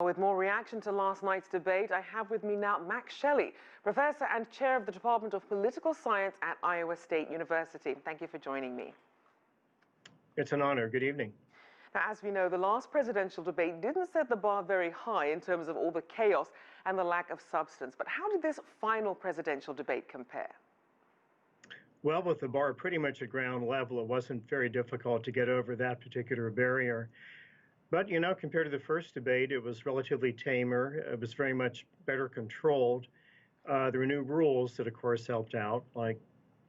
With more reaction to last night's debate, I have with me now Mack Shelley, professor and chair of the Department of Political Science at Iowa State University. Thank you for joining me. It's an honor. Good evening. Now, as we know, the last presidential debate didn't set the bar very high in terms of all the chaos and the lack of substance. But how did this final presidential debate compare? Well, with the bar pretty much at ground level, it wasn't very difficult to get over that particular barrier. But, compared to the first debate, it was relatively tamer. It was very much better controlled. There were new rules that, of course, helped out, like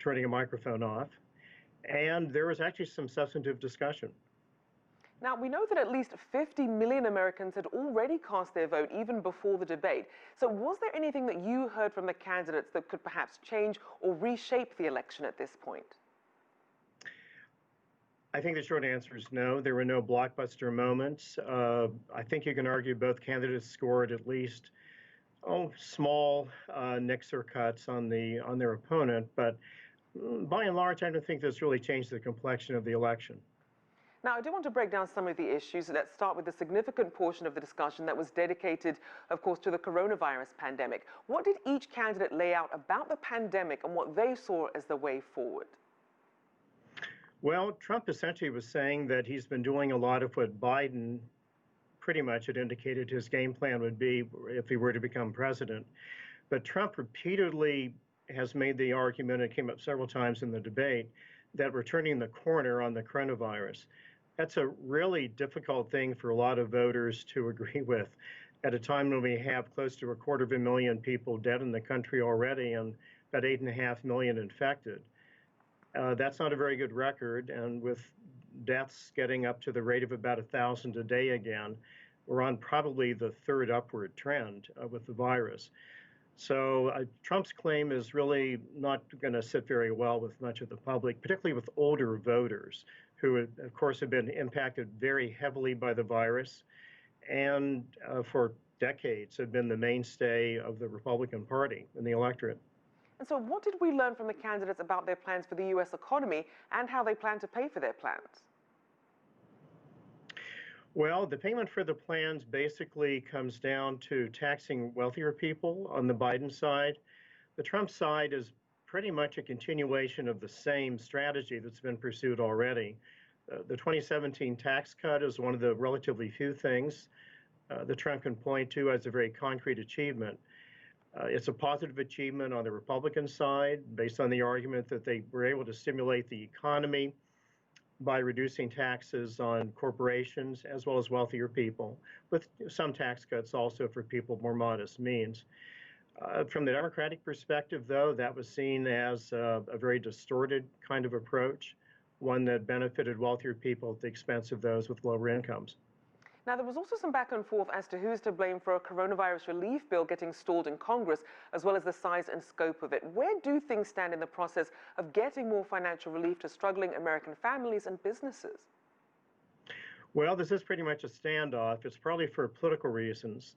turning a microphone off. And there was actually some substantive discussion. Now, we know that at least 50 million Americans had already cast their vote even before the debate. So was there anything that you heard from the candidates that could perhaps change or reshape the election at this point? I think the short answer is no. There were no blockbuster moments. I think you can argue both candidates scored at least small nicks or cuts on their opponent, but by and large, I don't think this really changed the complexion of the election. Now, I do want to break down some of the issues. Let's start with the significant portion of the discussion that was dedicated, of course, to the coronavirus pandemic. What did each candidate lay out about the pandemic and what they saw as the way forward? Well, Trump essentially was saying that he's been doing a lot of what Biden pretty much had indicated his game plan would be if he were to become president. But Trump repeatedly has made the argument, it came up several times in the debate, that we're turning the corner on the coronavirus. That's a really difficult thing for a lot of voters to agree with at a time when we have close to 250,000 people dead in the country already and about 8.5 million infected. That's not a very good record, and with deaths getting up to the rate of about 1,000 a day again, we're on probably the third upward trend with the virus. So Trump's claim is really not going to sit very well with much of the public, particularly with older voters who, of course, have been impacted very heavily by the virus and for decades have been the mainstay of the Republican Party in the electorate. And so what did we learn from the candidates about their plans for the U.S. economy and how they plan to pay for their plans? Well, the payment for the plans basically comes down to taxing wealthier people on the Biden side. The Trump side is pretty much a continuation of the same strategy that's been pursued already. The 2017 tax cut is one of the relatively few things that Trump can point to as a very concrete achievement. It's a positive achievement on the Republican side based on the argument that they were able to stimulate the economy by reducing taxes on corporations as well as wealthier people, with some tax cuts also for people of more modest means. From the Democratic perspective, though, that was seen as a very distorted kind of approach, one that benefited wealthier people at the expense of those with lower incomes. Now, there was also some back and forth as to who's to blame for a coronavirus relief bill getting stalled in Congress, as well as the size and scope of it. Where do things stand in the process of getting more financial relief to struggling American families and businesses? Well, this is pretty much a standoff. It's probably for political reasons.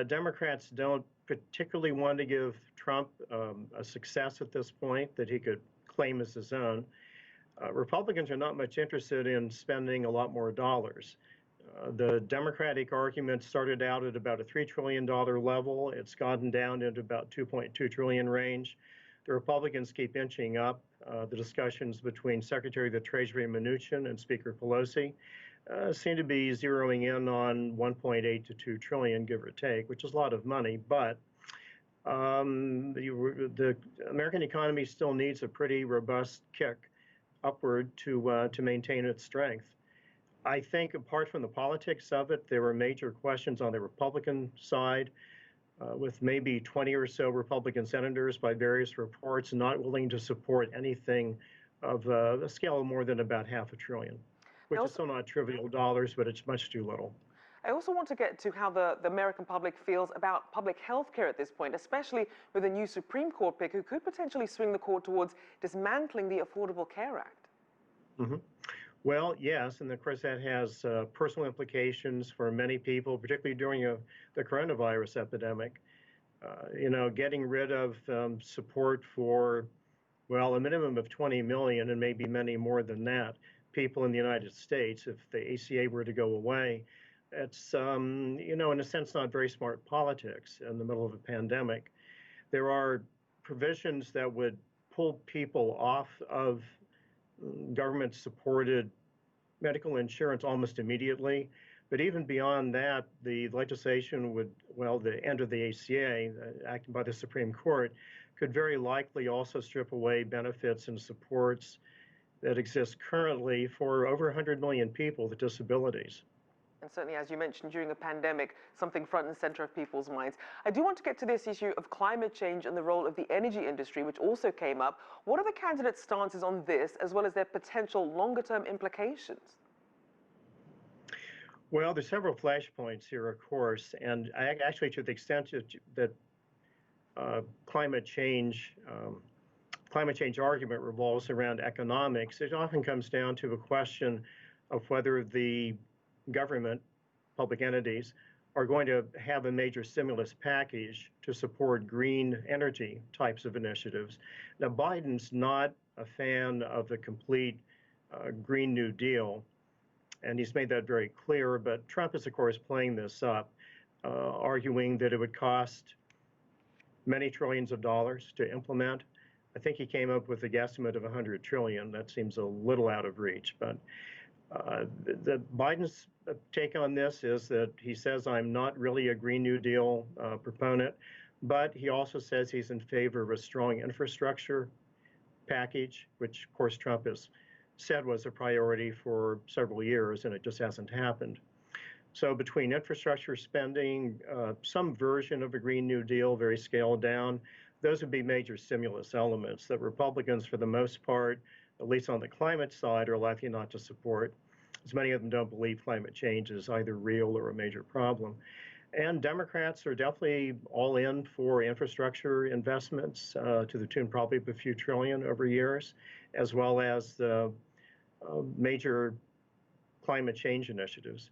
Democrats don't particularly want to give Trump a success at this point that he could claim as his own. Republicans are not much interested in spending a lot more dollars. The Democratic argument started out at about a $3 trillion level. It's gotten down into about $2.2 trillion range. The Republicans keep inching up. The discussions between Secretary of the Treasury Mnuchin and Speaker Pelosi seem to be zeroing in on 1.8 to 2 trillion, give or take, which is a lot of money. But the American economy still needs a pretty robust kick upward to maintain its strength. I think apart from the politics of it, there were major questions on the Republican side, with maybe 20 or so Republican senators by various reports not willing to support anything of a scale of more than about $500 billion, which is still not trivial dollars, but it's much too little. I also want to get to how the American public feels about public health care at this point, especially with a new Supreme Court pick who could potentially swing the court towards dismantling the Affordable Care Act. Mm-hmm. Well, yes, and of course that has personal implications for many people, particularly during the coronavirus epidemic. Getting rid of support for, well, a minimum of 20 million and maybe many more than that people in the United States, if the ACA were to go away, it's, in a sense, not very smart politics in the middle of a pandemic. There are provisions that would pull people off of government-supported medical insurance almost immediately. But even beyond that, the legislation would, well, the end of the ACA, acted by the Supreme Court, could very likely also strip away benefits and supports that exist currently for over 100 million people with disabilities. And certainly, as you mentioned, during a pandemic, something front and center of people's minds. I do want to get to this issue of climate change and the role of the energy industry, which also came up. What are the candidates' stances on this, as well as their potential longer-term implications? Well, there's several flashpoints here, of course, and actually, to the extent that climate change argument revolves around economics, it often comes down to a question of whether the government, public entities, are going to have a major stimulus package to support green energy types of initiatives. Now, Biden's not a fan of the complete Green New Deal, and he's made that very clear, but Trump is, of course, playing this up, arguing that it would cost many trillions of dollars to implement. I think he came up with a guesstimate of 100 trillion. That seems a little out of reach, but Biden's take on this is that he says, I'm not really a Green New Deal proponent, but he also says he's in favor of a strong infrastructure package, which, of course, Trump has said was a priority for several years, and it just hasn't happened. So between infrastructure spending, some version of a Green New Deal, very scaled down, those would be major stimulus elements that Republicans, for the most part, at least on the climate side, are likely not to support, as many of them don't believe climate change is either real or a major problem. And Democrats are definitely all in for infrastructure investments to the tune probably of a few trillion over years, as well as the major climate change initiatives.